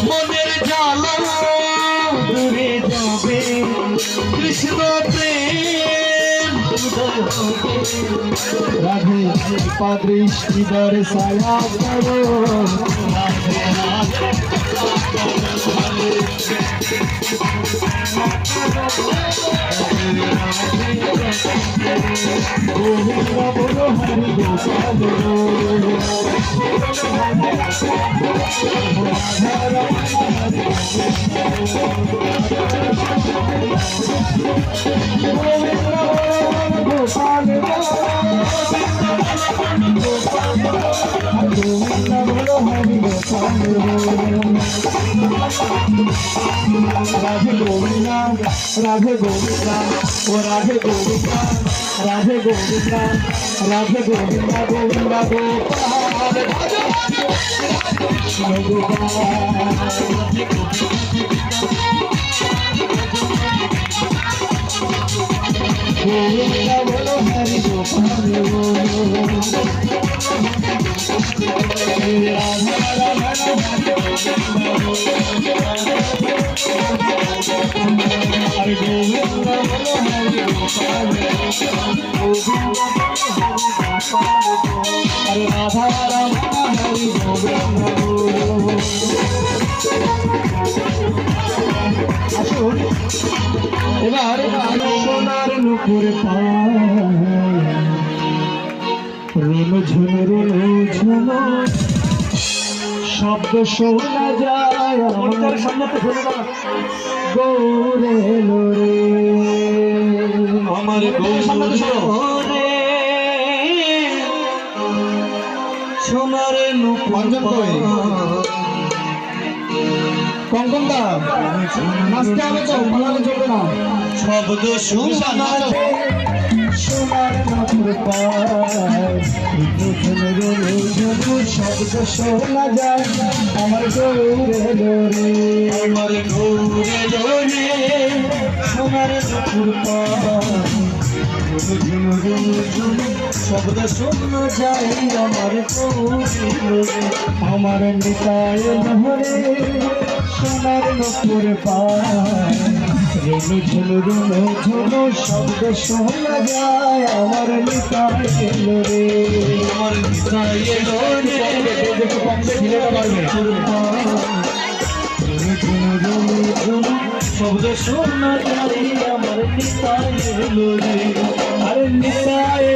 মনের জ্বালা দূরে যাবে কৃষ্ণ প্রেম রাধে কৃপা দৃষ্টি দর্শায়া করো রাধে রাধে গোবিন্দ বলো হরি গোপাল राधे गोविंदा राधे गोविंदा ओ राधे गोविंदा राधे गोविंदा राधे गोविंदा गोविंदा गोपाल कृष्ण गोविंदा बोलो हरि गोपाल राधा राधा हरि गोविंदा बोलो हरि गोपाल हरे राधा राधा हरि गोविंदा আসুন এবার সোনার নুপুর রুনু ঝুনু রুনু ঝুনু শব্দ শোনা যায় আমার সামনে গৌরে লোরে আমার গৌরে সোনার নুপুর কঙ্কন দা নাচতে হবে তো পালালে চলবে না শব্দ শোনা সোনার নুপুর শব্দ শোনা যায় আমার গৌরে লোরে আমার গৌরে লোরে সোনার নুপুর শব্দ শোনা যায় আমার গৌরে লোরে আমার নিতায় নহরে সোনার নুপুর রেণু ঝুনু রুনু ঝুনু শব্দ শোনা যায় আমার নিতায় লোরে আমার নিতায় লোরে শব্দ শোনা যায় আমার নিতায় লোরে আরে নিতায়